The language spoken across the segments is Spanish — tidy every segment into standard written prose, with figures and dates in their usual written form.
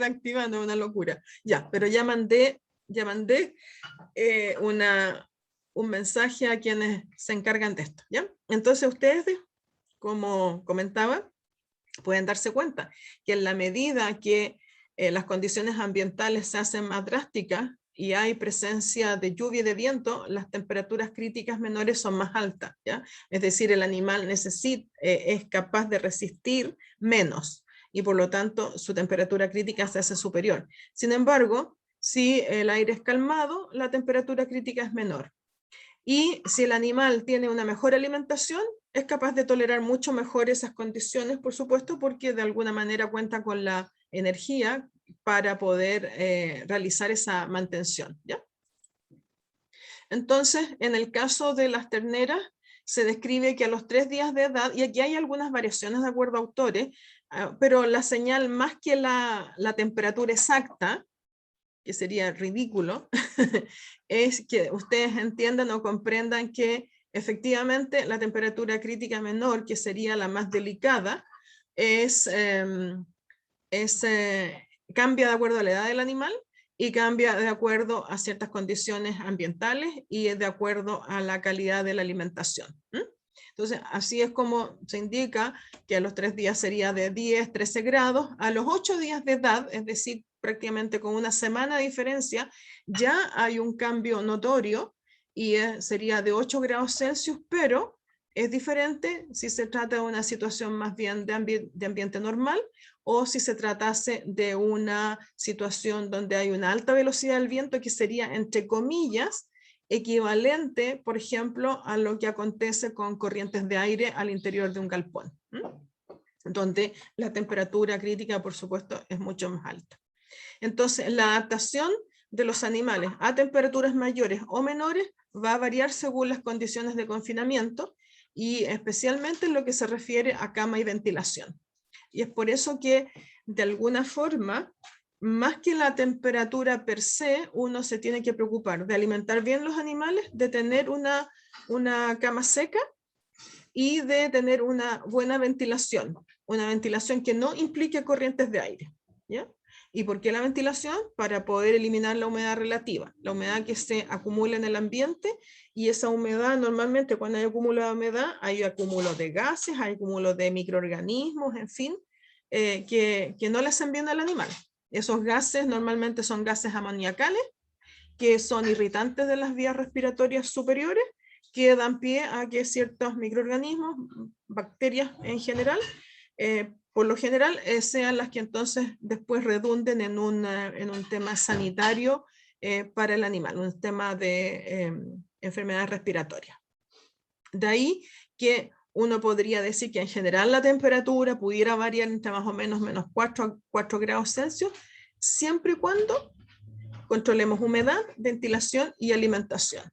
reactivando, es una locura. Ya, pero ya mandé un mensaje a quienes se encargan de esto, ¿ya? Entonces ustedes, como comentaba, pueden darse cuenta que en la medida que las condiciones ambientales se hacen más drásticas y hay presencia de lluvia y de viento, las temperaturas críticas menores son más altas, ¿ya? Es decir, el animal es capaz de resistir menos y por lo tanto su temperatura crítica se hace superior. Sin embargo, si el aire es calmado, la temperatura crítica es menor. Y si el animal tiene una mejor alimentación, es capaz de tolerar mucho mejor esas condiciones, por supuesto, porque de alguna manera cuenta con la energía para poder realizar esa mantención, ¿ya? Entonces, en el caso de las terneras, se describe que a los 3 días de edad, y aquí hay algunas variaciones de acuerdo a autores, pero la señal más que la temperatura exacta, que sería ridículo, es que ustedes entiendan o comprendan que efectivamente la temperatura crítica menor, que sería la más delicada, cambia de acuerdo a la edad del animal y cambia de acuerdo a ciertas condiciones ambientales y de acuerdo a la calidad de la alimentación. Entonces, así es como se indica que a los 3 días sería de 10, 13 grados, a los 8 días de edad, es decir, prácticamente con una semana de diferencia, ya hay un cambio notorio y sería de 8 grados Celsius, pero es diferente si se trata de una situación más bien de ambiente normal o si se tratase de una situación donde hay una alta velocidad del viento, que sería, entre comillas, equivalente, por ejemplo, a lo que acontece con corrientes de aire al interior de un galpón, donde la temperatura crítica, por supuesto, es mucho más alta. Entonces, la adaptación de los animales a temperaturas mayores o menores va a variar según las condiciones de confinamiento y especialmente en lo que se refiere a cama y ventilación. Y es por eso que, de alguna forma, más que la temperatura per se, uno se tiene que preocupar de alimentar bien los animales, de tener una cama seca y de tener una buena ventilación que no implique corrientes de aire, ¿ya? ¿Y por qué la ventilación? Para poder eliminar la humedad relativa, la humedad que se acumula en el ambiente, y esa humedad, normalmente cuando hay acúmulo de humedad, hay acúmulo de gases, hay acúmulo de microorganismos, en fin, que no le hacen bien al animal. Esos gases normalmente son gases amoniacales, que son irritantes de las vías respiratorias superiores, que dan pie a que ciertos microorganismos, bacterias en general, por lo general, sean las que entonces después redunden en un tema sanitario para el animal, un tema de enfermedades respiratorias. De ahí que uno podría decir que en general la temperatura pudiera variar entre más o menos menos 4 grados Celsius, siempre y cuando controlemos humedad, ventilación y alimentación.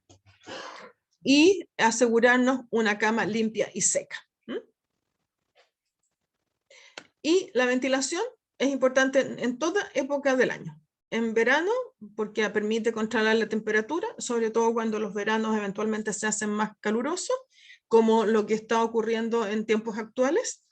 Y asegurarnos una cama limpia y seca. Y la ventilación es importante en toda época del año. En verano, porque permite controlar la temperatura, sobre todo cuando los veranos eventualmente se hacen más calurosos, como lo que está ocurriendo en tiempos actuales.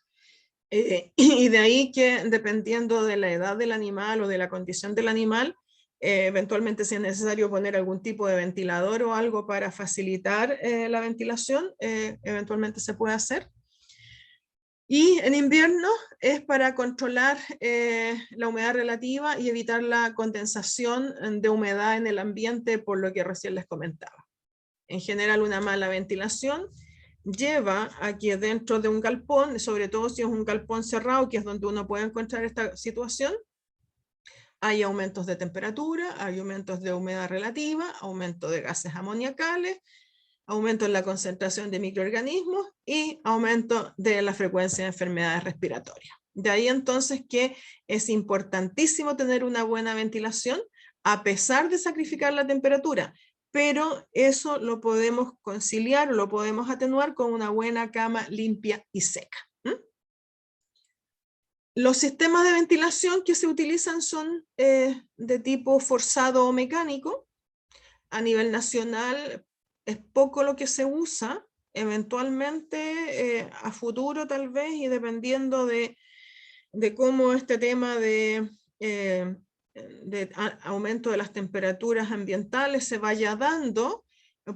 Y de ahí que, dependiendo de la edad del animal o de la condición del animal, eventualmente si es necesario poner algún tipo de ventilador o algo para facilitar la ventilación, eventualmente se puede hacer. Y en invierno es para controlar la humedad relativa y evitar la condensación de humedad en el ambiente, por lo que recién les comentaba. En general, una mala ventilación lleva a que dentro de un galpón, sobre todo si es un galpón cerrado, que es donde uno puede encontrar esta situación, hay aumentos de temperatura, hay aumentos de humedad relativa, aumento de gases amoniacales, aumento en la concentración de microorganismos y aumento de la frecuencia de enfermedades respiratorias. De ahí entonces que es importantísimo tener una buena ventilación a pesar de sacrificar la temperatura, pero eso lo podemos conciliar, lo podemos atenuar con una buena cama limpia y seca. Los sistemas de ventilación que se utilizan son de tipo forzado o mecánico. A nivel nacional es poco lo que se usa, eventualmente a futuro tal vez, y dependiendo de cómo este tema de aumento de las temperaturas ambientales se vaya dando,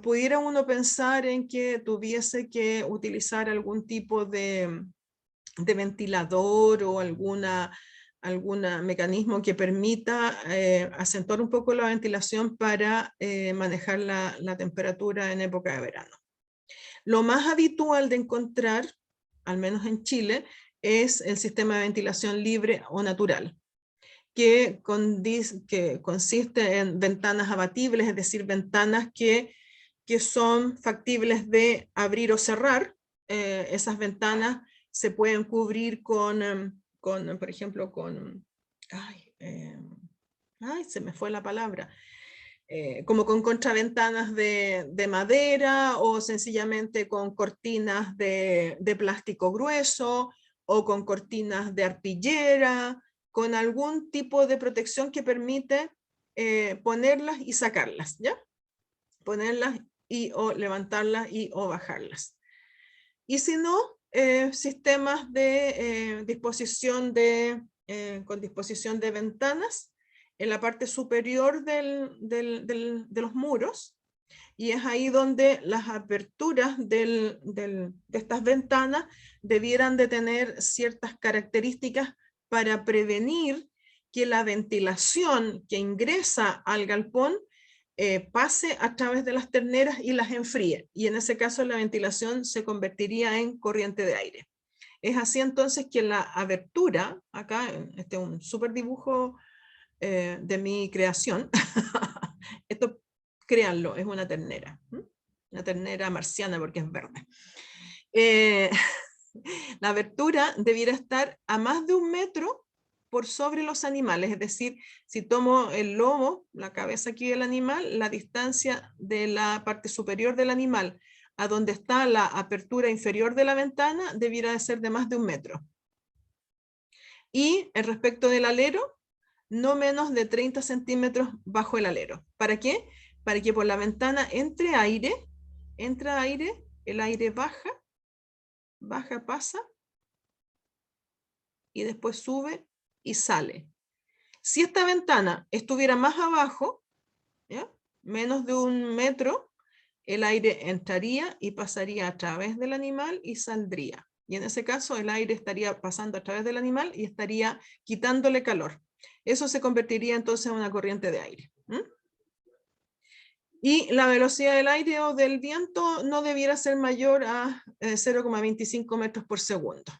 pudiera uno pensar en que tuviese que utilizar algún tipo de ventilador o algún mecanismo que permita acentuar un poco la ventilación para manejar la temperatura en época de verano. Lo más habitual de encontrar, al menos en Chile, es el sistema de ventilación libre o natural, que consiste en ventanas abatibles, es decir, ventanas que son factibles de abrir o cerrar. Esas ventanas se pueden cubrir por ejemplo, se me fue la palabra, como con contraventanas de madera o sencillamente con cortinas de plástico grueso o con cortinas de arpillera, con algún tipo de protección que permite ponerlas y sacarlas, ¿ya? Ponerlas o levantarlas o bajarlas. Y si no, sistemas de con disposición de ventanas en la parte superior de los muros, y es ahí donde las aperturas de estas ventanas debieran de tener ciertas características para prevenir que la ventilación que ingresa al galpón pase a través de las terneras y las enfríe, y en ese caso la ventilación se convertiría en corriente de aire. Es así entonces que la abertura, acá este es un súper dibujo de mi creación, esto créanlo, es una ternera marciana porque es verde. La abertura debiera estar a más de 1 metro por sobre los animales, es decir, si tomo el lomo, la cabeza aquí del animal, la distancia de la parte superior del animal a donde está la apertura inferior de la ventana debiera de ser de más de 1 metro. Y respecto del alero, no menos de 30 centímetros bajo el alero. ¿Para qué? Para que por la ventana entra aire, el aire baja, pasa, y después sube y sale. Si esta ventana estuviera más abajo, ¿ya? Menos de 1 metro, el aire entraría y pasaría a través del animal y saldría. Y en ese caso el aire estaría pasando a través del animal y estaría quitándole calor. Eso se convertiría entonces en una corriente de aire. Y la velocidad del aire o del viento no debiera ser mayor a 0,25 metros por segundo.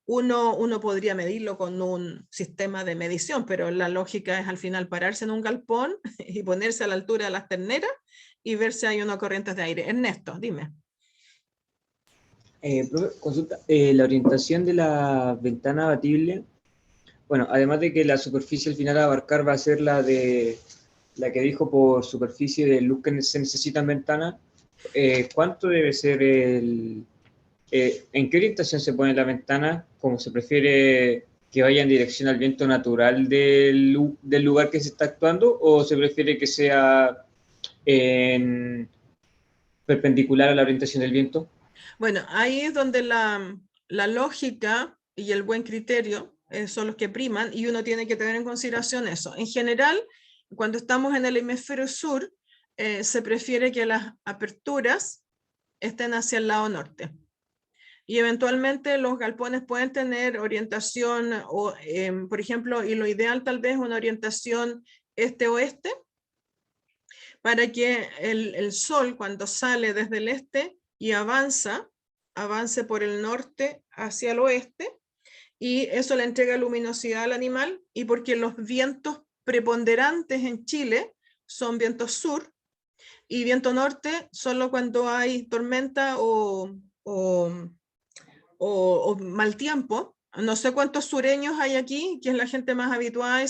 Uno podría medirlo con un sistema de medición, pero la lógica es al final pararse en un galpón y ponerse a la altura de las terneras y ver si hay una corriente de aire. Ernesto, dime. Profe, consulta, la orientación de la ventana abatible, bueno, además de que la superficie al final a abarcar va a ser la que dijo por superficie de luz que se necesita en ventana, ¿cuánto debe ser en qué orientación se pone la ventana? ¿Cómo se prefiere que vaya en dirección al viento natural del lugar que se está actuando, o se prefiere que sea perpendicular a la orientación del viento? Bueno, ahí es donde la lógica y el buen criterio son los que priman, y uno tiene que tener en consideración eso. En general, cuando estamos en el hemisferio sur, se prefiere que las aperturas estén hacia el lado norte. Y eventualmente los galpones pueden tener orientación, por ejemplo, y lo ideal tal vez una orientación este-oeste, para que el sol cuando sale desde el este y avance por el norte hacia el oeste, y eso le entrega luminosidad al animal, y porque los vientos preponderantes en Chile son vientos sur, y viento norte solo cuando hay tormenta o mal tiempo. No sé cuántos sureños hay aquí, que es la gente más habituada a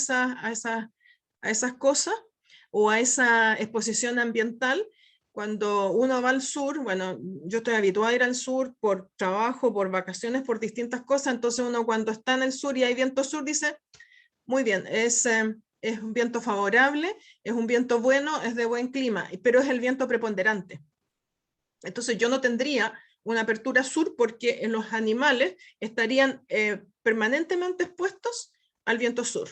esas cosas o a esa exposición ambiental. Cuando uno va al sur, bueno, yo estoy habituada a ir al sur por trabajo, por vacaciones, por distintas cosas, entonces uno cuando está en el sur y hay viento sur dice, muy bien, es un viento favorable, es un viento bueno, es de buen clima, pero es el viento preponderante. Entonces yo no tendría una apertura sur porque los animales estarían permanentemente expuestos al viento sur.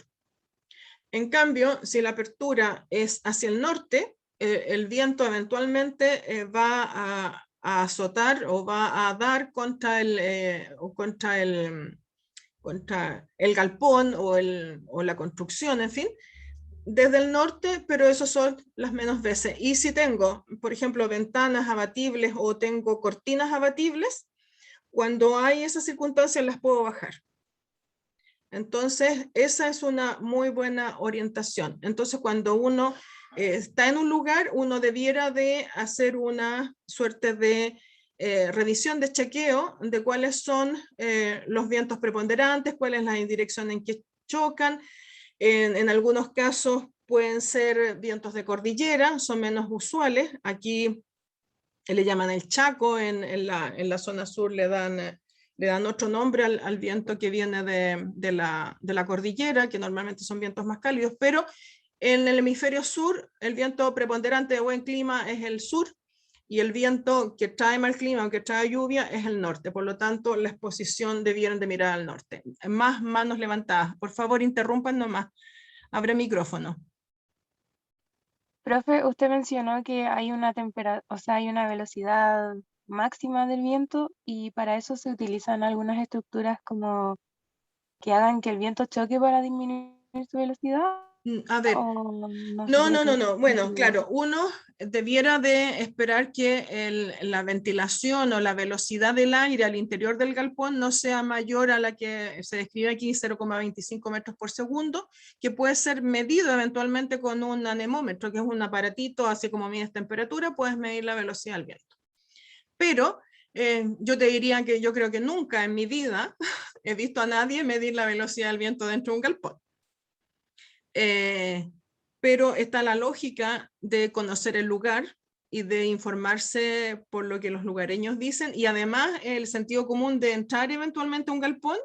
En cambio, si la apertura es hacia el norte, el viento eventualmente va a azotar o va a dar contra el galpón o la construcción, en fin, desde el norte, pero eso son las menos veces. Y si tengo, por ejemplo, ventanas abatibles o tengo cortinas abatibles, cuando hay esas circunstancias las puedo bajar. Entonces, esa es una muy buena orientación. Entonces, cuando uno está en un lugar, uno debiera de hacer una suerte de revisión de chequeo de cuáles son los vientos preponderantes, cuál es la dirección en que chocan. En algunos casos pueden ser vientos de cordillera, son menos usuales. Aquí le llaman el Chaco, en la zona sur le dan otro nombre al viento que viene de la cordillera, que normalmente son vientos más cálidos, pero en el hemisferio sur el viento preponderante de buen clima es el sur, y el viento que trae mal clima o que trae lluvia es el norte. Por lo tanto, la exposición debieron de mirar al norte. Más manos levantadas. Por favor, interrumpan nomás. Abre micrófono. Profe, usted mencionó que hay una o sea, hay una velocidad máxima del viento y para eso se utilizan algunas estructuras como que hagan que el viento choque para disminuir su velocidad, A ver, o no no, sería no, no, tiene no. Bueno, sentido. claro, uno debiera de esperar que la ventilación o la velocidad del aire al interior del galpón no sea mayor a la que se describe aquí, 0,25 metros por segundo, que puede ser medido eventualmente con un anemómetro, que es un aparatito, así como mides temperatura, puedes medir la velocidad del viento. Pero yo te diría que yo creo que nunca en mi vida he visto a nadie medir la velocidad del viento dentro de un galpón. Pero está la lógica de conocer el lugar y de informarse por lo que los lugareños dicen, y además el sentido común de entrar eventualmente a un galpón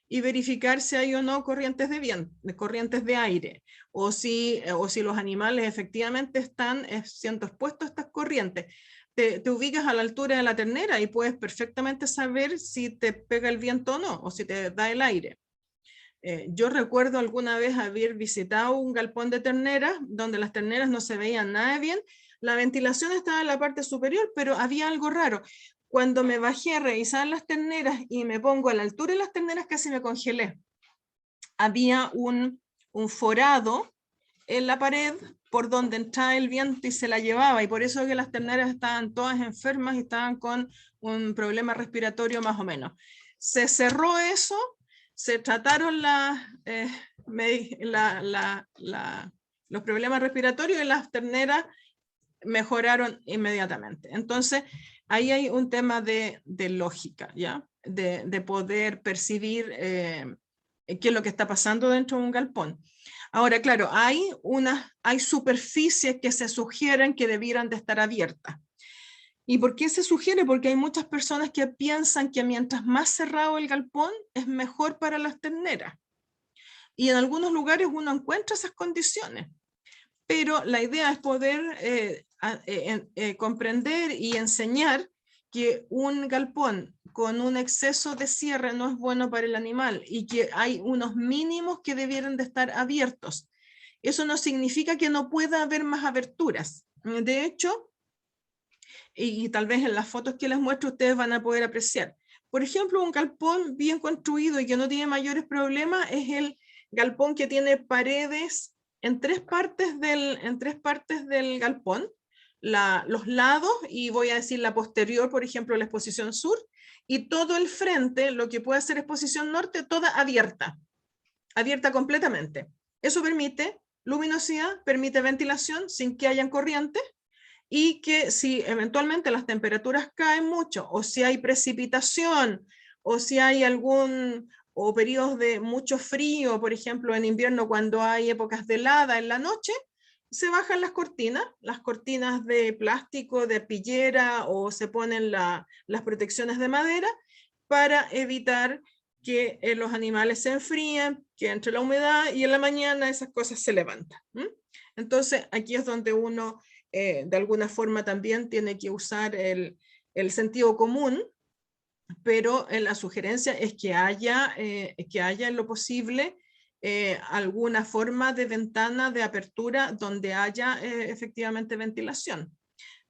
y verificar si hay o no corrientes de viento, corrientes de aire, o si los animales efectivamente están siendo expuestos a estas corrientes. Te ubicas a la altura de la ternera y puedes perfectamente saber si te pega el viento o no, o si te da el aire. Yo recuerdo alguna vez haber visitado un galpón de terneras donde las terneras no se veían nada bien. La ventilación estaba en la parte superior, pero había algo raro. Cuando me bajé a revisar las terneras y me pongo a la altura de las terneras, casi me congelé. Había un forado en la pared por donde entraba el viento y se la llevaba, y por eso es que las terneras estaban todas enfermas y estaban con un problema respiratorio más o menos. Se cerró eso, se trataron los problemas respiratorios y las terneras mejoraron inmediatamente. Entonces, ahí hay un tema de lógica, ¿ya? De poder percibir qué es lo que está pasando dentro de un galpón. Ahora, claro, hay superficies que se sugieren que debieran de estar abiertas. ¿Y por qué se sugiere? Porque hay muchas personas que piensan que mientras más cerrado el galpón es mejor para las terneras. Y en algunos lugares uno encuentra esas condiciones. Pero la idea es poder comprender y enseñar que un galpón con un exceso de cierre no es bueno para el animal y que hay unos mínimos que debieran de estar abiertos. Eso no significa que no pueda haber más aberturas. De hecho, y tal vez en las fotos que les muestro ustedes van a poder apreciar. Por ejemplo, un galpón bien construido y que no tiene mayores problemas es el galpón que tiene paredes en tres partes del galpón, los lados, y voy a decir la posterior, por ejemplo, la exposición sur, y todo el frente, lo que puede ser exposición norte, toda abierta completamente. Eso permite luminosidad, permite ventilación sin que hayan corrientes, y que si eventualmente las temperaturas caen mucho, o si hay precipitación, o si hay o periodos de mucho frío, por ejemplo en invierno cuando hay épocas de helada en la noche, se bajan las cortinas de plástico, de arpillera, o se ponen las protecciones de madera para evitar que los animales se enfríen, que entre la humedad, y en la mañana esas cosas se levantan. Entonces aquí es donde uno de alguna forma también tiene que usar el sentido común, pero la sugerencia es que haya en lo posible alguna forma de ventana de apertura donde haya efectivamente ventilación.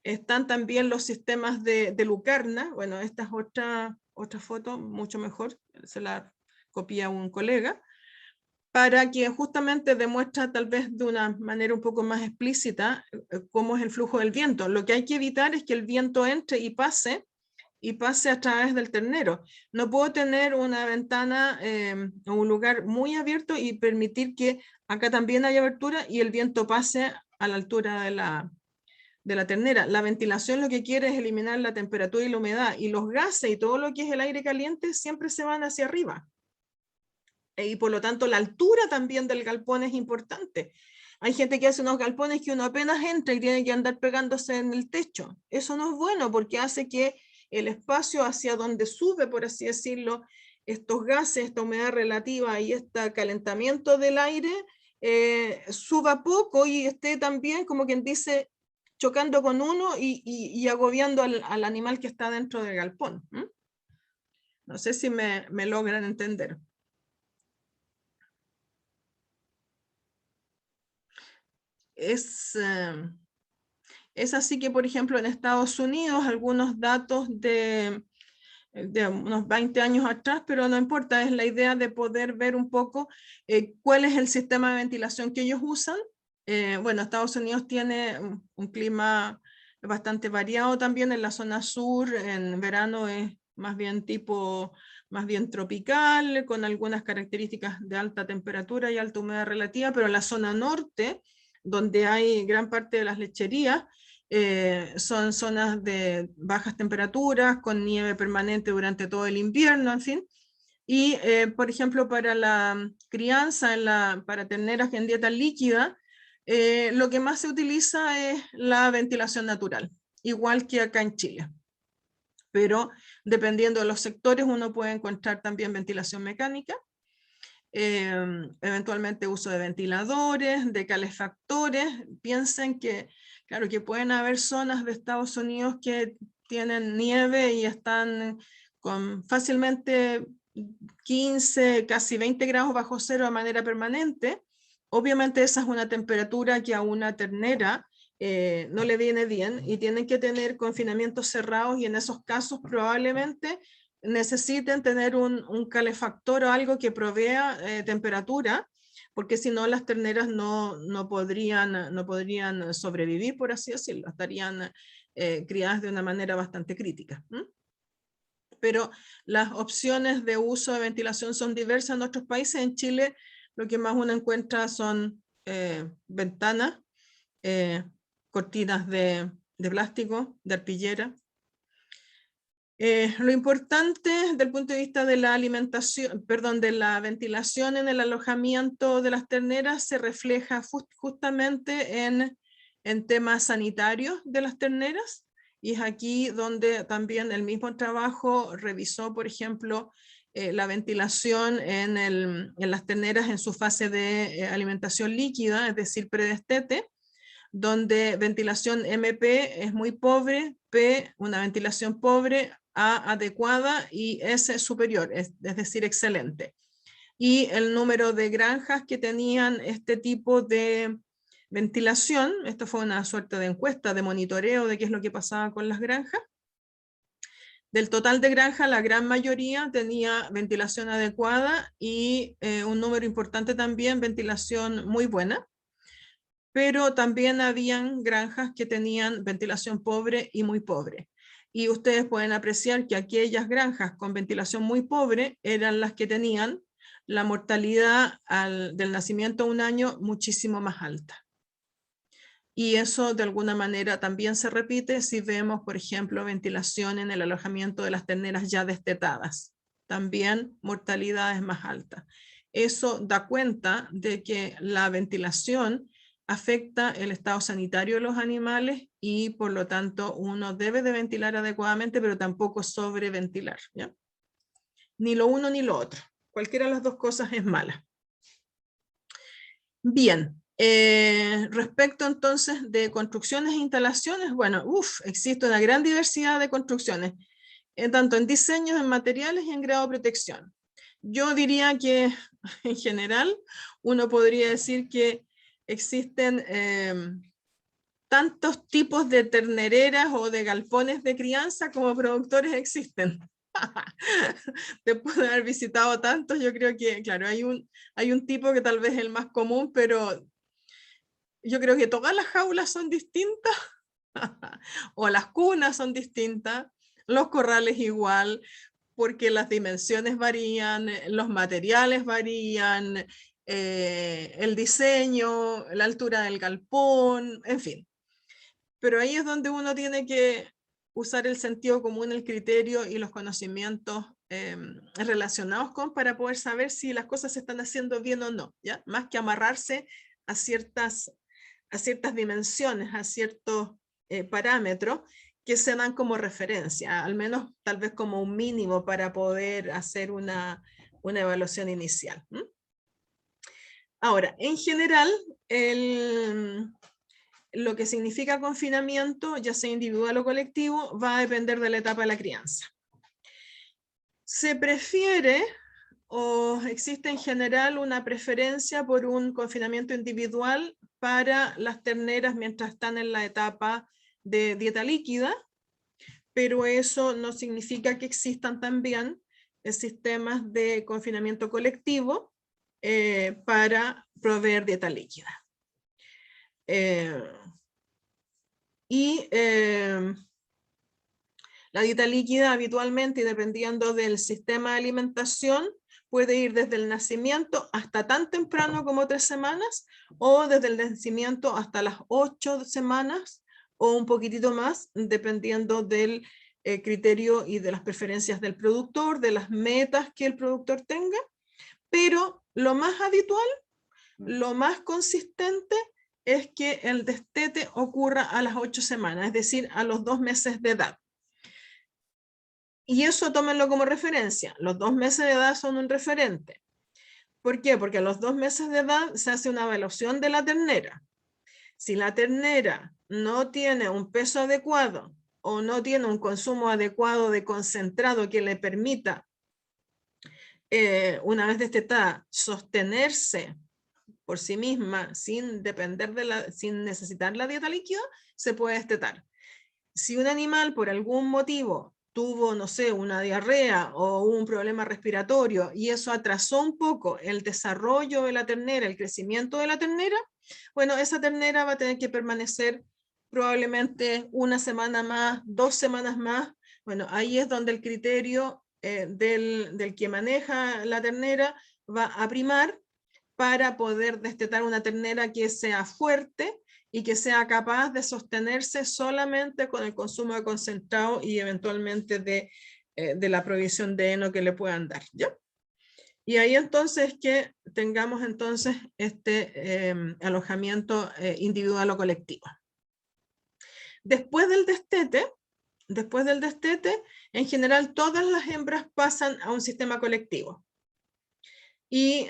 Están también los sistemas de lucarna. Bueno, esta es otra foto, mucho mejor, se la copia un colega, para que justamente demuestra tal vez de una manera un poco más explícita cómo es el flujo del viento. Lo que hay que evitar es que el viento entre y pase a través del ternero. No puedo tener una ventana o un lugar muy abierto y permitir que acá también haya abertura y el viento pase a la altura de la ternera. La ventilación lo que quiere es eliminar la temperatura y la humedad, y los gases y todo lo que es el aire caliente siempre se van hacia arriba. Y por lo tanto la altura también del galpón es importante. Hay gente que hace unos galpones que uno apenas entra y tiene que andar pegándose en el techo. Eso no es bueno porque hace que el espacio hacia donde sube, por así decirlo, estos gases, esta humedad relativa y este calentamiento del aire, suba poco y esté también, como quien dice, chocando con uno y agobiando al animal que está dentro del galpón. No sé si me logran entender. Es así que, por ejemplo, en Estados Unidos, algunos datos de unos 20 años atrás, pero no importa, es la idea de poder ver un poco cuál es el sistema de ventilación que ellos usan. Bueno, Estados Unidos tiene un clima bastante variado también. En la zona sur, en verano es más bien tropical, con algunas características de alta temperatura y alta humedad relativa, pero en la zona norte, donde hay gran parte de las lecherías, son zonas de bajas temperaturas, con nieve permanente durante todo el invierno, en fin. Y, por ejemplo, para la crianza, para terneras en dieta líquida, lo que más se utiliza es la ventilación natural, igual que acá en Chile. Pero dependiendo de los sectores, uno puede encontrar también ventilación mecánica, eventualmente uso de ventiladores, de calefactores. Piensen que, claro, que pueden haber zonas de Estados Unidos que tienen nieve y están con fácilmente 15, casi 20 grados bajo cero de manera permanente. Obviamente esa es una temperatura que a una ternera no le viene bien y tienen que tener confinamientos cerrados, y en esos casos probablemente necesiten tener un calefactor o algo que provea temperatura, porque si no las terneras no podrían sobrevivir, por así decirlo, estarían criadas de una manera bastante crítica. Pero las opciones de uso de ventilación son diversas en otros países. En Chile lo que más uno encuentra son ventanas, cortinas de plástico, de arpillera. Lo importante desde el punto de vista de la alimentación, perdón, de la ventilación en el alojamiento de las terneras se refleja justamente en temas sanitarios de las terneras, y es aquí donde también el mismo trabajo revisó, por ejemplo, la ventilación en las terneras en su fase de alimentación líquida, es decir, predestete, donde ventilación MP es muy pobre, P una ventilación pobre, A adecuada y S superior, es decir, excelente. Y el número de granjas que tenían este tipo de ventilación, esto fue una suerte de encuesta, de monitoreo de qué es lo que pasaba con las granjas. Del total de granjas, la gran mayoría tenía ventilación adecuada y un número importante también ventilación muy buena. Pero también habían granjas que tenían ventilación pobre y muy pobre. Y ustedes pueden apreciar que aquellas granjas con ventilación muy pobre eran las que tenían la mortalidad del nacimiento a un año muchísimo más alta. Y eso de alguna manera también se repite si vemos, por ejemplo, ventilación en el alojamiento de las terneras ya destetadas. También mortalidad es más alta. Eso da cuenta de que la ventilación afecta el estado sanitario de los animales y por lo tanto uno debe de ventilar adecuadamente, pero tampoco sobreventilar, ¿ya? Ni lo uno ni lo otro. Cualquiera de las dos cosas es mala. Bien, respecto entonces de construcciones e instalaciones, bueno, existe una gran diversidad de construcciones, tanto en diseños, en materiales y en grado de protección. Yo diría que en general uno podría decir que existen tantos tipos de ternereras o de galpones de crianza como productores existen. Después de haber visitado tantos, yo creo que, claro, hay un tipo que tal vez es el más común, pero yo creo que todas las jaulas son distintas, o las cunas son distintas, los corrales igual, porque las dimensiones varían, los materiales varían, el diseño, la altura del galpón, en fin. Pero ahí es donde uno tiene que usar el sentido común, el criterio y los conocimientos relacionados con para poder saber si las cosas se están haciendo bien o no, ¿ya? Más que amarrarse a ciertas dimensiones, a ciertos parámetros que se dan como referencia, al menos tal vez como un mínimo para poder hacer una evaluación inicial. Ahora, en general, lo que significa confinamiento, ya sea individual o colectivo, va a depender de la etapa de la crianza. Se prefiere o existe en general una preferencia por un confinamiento individual para las terneras mientras están en la etapa de dieta líquida, pero eso no significa que existan también sistemas de confinamiento colectivo para proveer dieta líquida. La dieta líquida habitualmente, y dependiendo del sistema de alimentación, puede ir desde el nacimiento hasta tan temprano como 3 semanas, o desde el nacimiento hasta las 8 semanas, o un poquitito más, dependiendo del criterio y de las preferencias del productor, de las metas que el productor tenga. Pero lo más habitual, lo más consistente, es que el destete ocurra a las 8 semanas, es decir, a los 2 meses de edad. Y eso tómenlo como referencia. Los 2 meses de edad son un referente. ¿Por qué? Porque a los 2 meses de edad se hace una evaluación de la ternera. Si la ternera no tiene un peso adecuado o no tiene un consumo adecuado de concentrado que le permita, una vez destetada, sostenerse por sí misma sin sin necesitar la dieta líquida, se puede destetar. Si un animal por algún motivo tuvo, no sé, una diarrea o un problema respiratorio y eso atrasó un poco el desarrollo de la ternera, el crecimiento de la ternera, bueno, esa ternera va a tener que permanecer probablemente 1 semana más, 2 semanas más. Bueno, ahí es donde el criterio del que maneja la ternera va a primar para poder destetar una ternera que sea fuerte y que sea capaz de sostenerse solamente con el consumo de concentrado y eventualmente de la provisión de heno que le puedan dar, ¿ya? Y ahí entonces que tengamos entonces este alojamiento individual o colectivo. Después del destete, en general todas las hembras pasan a un sistema colectivo. Y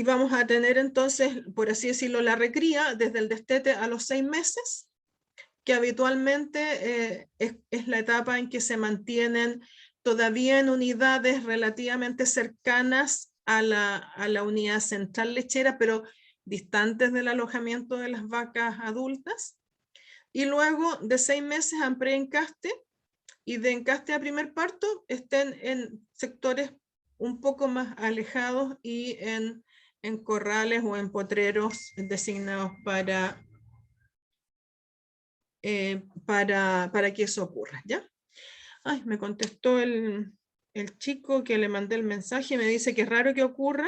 vamos a tener entonces, por así decirlo, la recría desde el destete a los 6 meses, que habitualmente es la etapa en que se mantienen todavía en unidades relativamente cercanas a la unidad central lechera, pero distantes del alojamiento de las vacas adultas. Y luego de 6 meses a preencaste, y de encaste a primer parto estén en sectores un poco más alejados y en corrales o en potreros designados para que eso ocurra, ¿ya? Ay, me contestó el chico que le mandé el mensaje, me dice que es raro que ocurra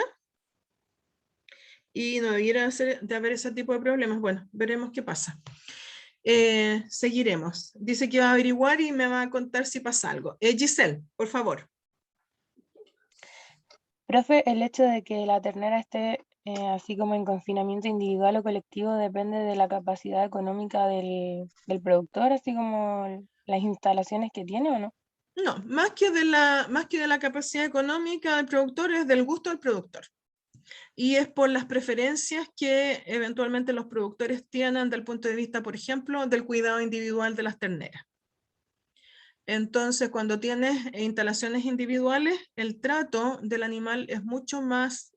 y no debiera de haber ese tipo de problemas. Bueno, veremos qué pasa. Seguiremos. Dice que va a averiguar y me va a contar si pasa algo. Giselle, por favor. Profe, el hecho de que la ternera esté así como en confinamiento individual o colectivo depende de la capacidad económica del productor, así como las instalaciones que tiene, ¿o no? No, más que de la capacidad económica del productor, es del gusto del productor. Y es por las preferencias que eventualmente los productores tienen del punto de vista, por ejemplo, del cuidado individual de las terneras. Entonces, cuando tienes instalaciones individuales, el trato del animal es mucho más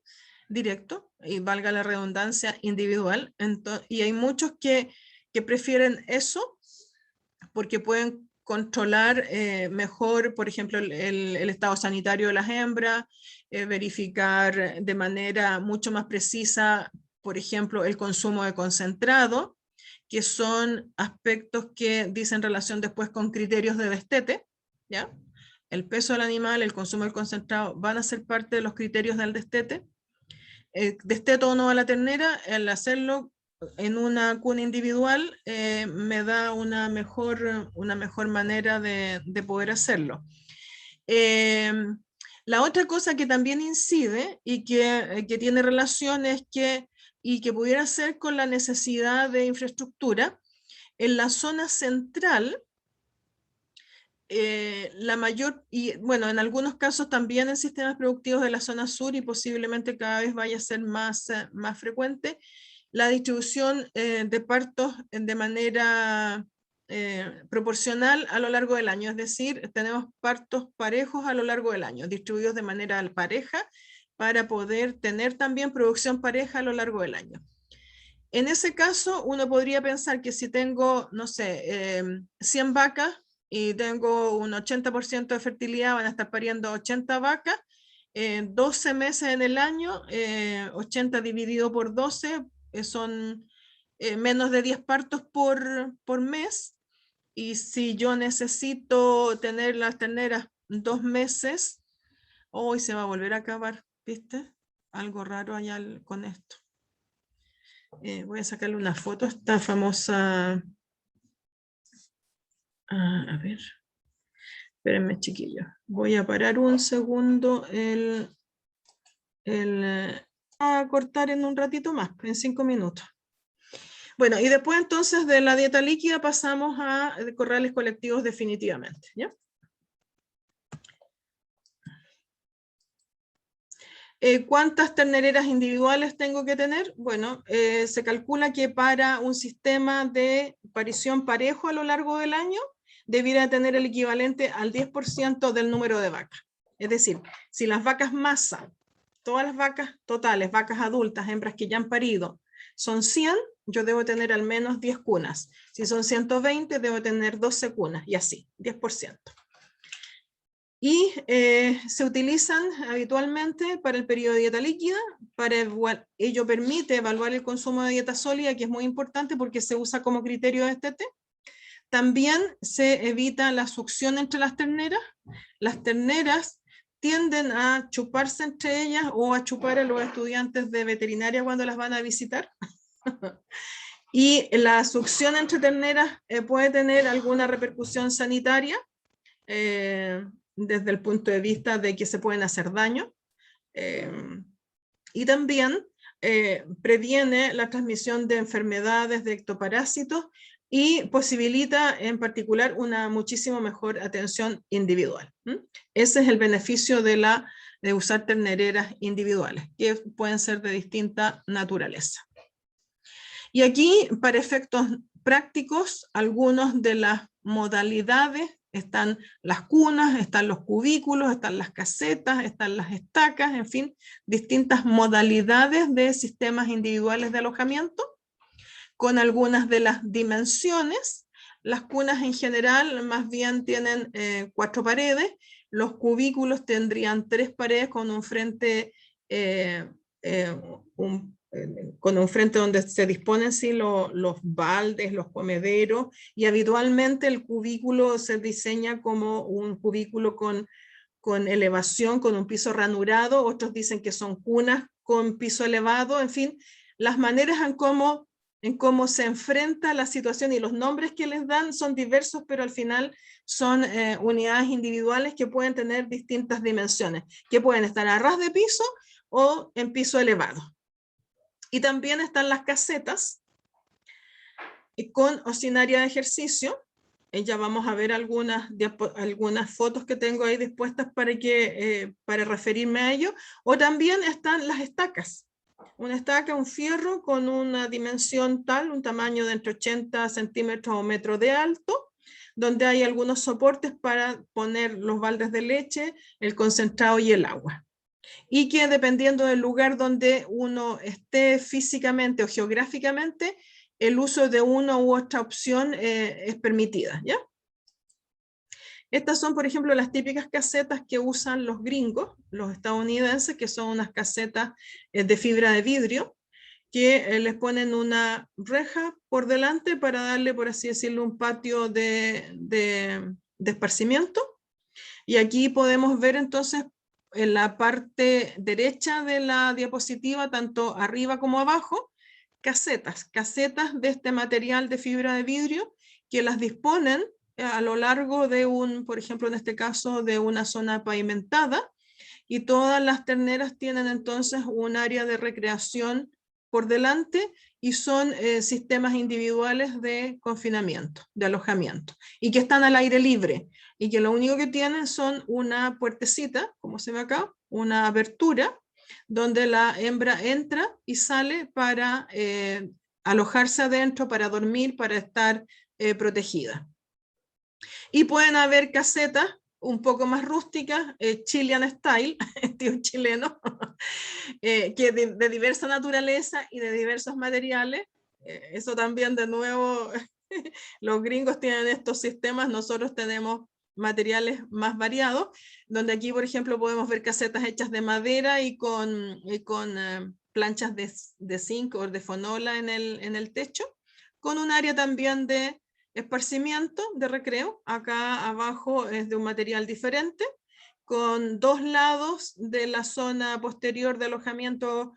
directo, y valga la redundancia, individual. Y hay muchos que prefieren eso porque pueden controlar mejor, por ejemplo, el estado sanitario de las hembras, verificar de manera mucho más precisa, por ejemplo, el consumo de concentrado, que son aspectos que dicen relación después con criterios de destete, ¿ya? El peso del animal, el consumo del concentrado van a ser parte de los criterios del destete. Desteto o no a la ternera, el hacerlo en una cuna individual me da una mejor manera de poder hacerlo. La otra cosa que también incide y que tiene relación es y que pudiera ser con la necesidad de infraestructura, en la zona central, y bueno, en algunos casos también en sistemas productivos de la zona sur, y posiblemente cada vez vaya a ser más frecuente, la distribución de partos de manera proporcional a lo largo del año, es decir, tenemos partos parejos a lo largo del año, distribuidos de manera pareja para poder tener también producción pareja a lo largo del año. En ese caso, uno podría pensar que si tengo, no sé, 100 vacas y tengo un 80% de fertilidad, van a estar pariendo 80 vacas, 12 meses en el año, 80 dividido por 12, son menos de 10 partos por mes. Y si yo necesito tener las terneras 2 meses, hoy se va a volver a acabar, ¿viste? Algo raro allá con esto. Voy a sacarle una foto a esta famosa... a ver. Espérenme, chiquillos. Voy a parar un segundo a cortar en un ratito más, en 5 minutos. Bueno, y después entonces de la dieta líquida pasamos a corrales colectivos definitivamente, ¿ya? ¿Cuántas ternereras individuales tengo que tener? Bueno, se calcula que para un sistema de parición parejo a lo largo del año, debiera tener el equivalente al 10% del número de vacas. Es decir, si las vacas masa, todas las vacas totales, vacas adultas, hembras que ya han parido, son 100, yo debo tener al menos 10 cunas. Si son 120, debo tener 12 cunas, y así, 10%. Y se utilizan habitualmente para el periodo de dieta líquida, ello permite evaluar el consumo de dieta sólida, que es muy importante porque se usa como criterio de destete. También se evita la succión entre las terneras. Las terneras tienden a chuparse entre ellas o a chupar a los estudiantes de veterinaria cuando las van a visitar. Y la succión entre terneras puede tener alguna repercusión sanitaria, desde el punto de vista de que se pueden hacer daño, y también previene la transmisión de enfermedades de ectoparásitos y posibilita en particular una muchísimo mejor atención individual. Ese es el beneficio de usar ternereras individuales, que pueden ser de distinta naturaleza. Y aquí, para efectos prácticos, algunas de las modalidades: están las cunas, están los cubículos, están las casetas, están las estacas, en fin, distintas modalidades de sistemas individuales de alojamiento, con algunas de las dimensiones. Las cunas en general más bien tienen 4 paredes, los cubículos tendrían 3 paredes con un frente, con un frente donde se disponen los baldes, los comederos, y habitualmente el cubículo se diseña como un cubículo con elevación, con un piso ranurado. Otros dicen que son cunas con piso elevado. En fin, las maneras en cómo se enfrenta la situación y los nombres que les dan son diversos, pero al final son unidades individuales que pueden tener distintas dimensiones, que pueden estar a ras de piso o en piso elevado. Y también están las casetas con ocinaria de ejercicio. Ya vamos a ver algunas fotos que tengo ahí dispuestas para referirme a ello. O también están las estacas. Una estaca, un fierro con una dimensión tal, un tamaño de entre 80 centímetros o metro de alto, donde hay algunos soportes para poner los baldes de leche, el concentrado y el agua. Y que dependiendo del lugar donde uno esté físicamente o geográficamente, el uso de una u otra opción es permitida, ¿ya? Estas son, por ejemplo, las típicas casetas que usan los gringos, los estadounidenses, que son unas casetas de fibra de vidrio, que les ponen una reja por delante para darle, por así decirlo, un patio de esparcimiento. Y aquí podemos ver entonces en la parte derecha de la diapositiva, tanto arriba como abajo, casetas de este material de fibra de vidrio que las disponen a lo largo de por ejemplo, en este caso, de una zona pavimentada, y todas las terneras tienen entonces un área de recreación por delante y son sistemas individuales de confinamiento, de alojamiento, y que están al aire libre, y que lo único que tienen son una puertecita, como se ve acá, una abertura, donde la hembra entra y sale para alojarse adentro, para dormir, para estar protegida. Y pueden haber casetas un poco más rústicas, Chilean style, estilo chileno, que de diversa naturaleza y de diversos materiales. Eso también, de nuevo, los gringos tienen estos sistemas, nosotros tenemos materiales más variados, donde aquí, por ejemplo, podemos ver casetas hechas de madera y con planchas de zinc o de fonola en el techo, con un área también de esparcimiento, de recreo. Acá abajo es de un material diferente, con dos lados de la zona posterior de alojamiento,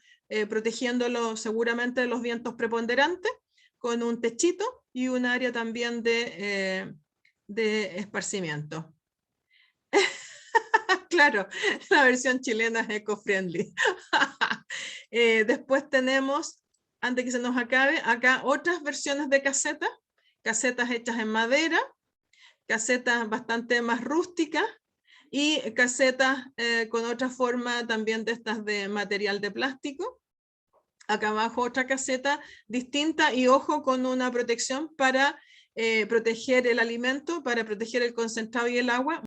protegiéndolo seguramente de los vientos preponderantes, con un techito y un área también de esparcimiento. Claro, la versión chilena es eco-friendly. Después tenemos, antes que se nos acabe, acá otras versiones de casetas hechas en madera, casetas bastante más rústicas, y casetas con otra forma también de estas de material de plástico. Acá abajo otra caseta distinta, y ojo, con una protección para proteger el alimento, para proteger el concentrado y el agua,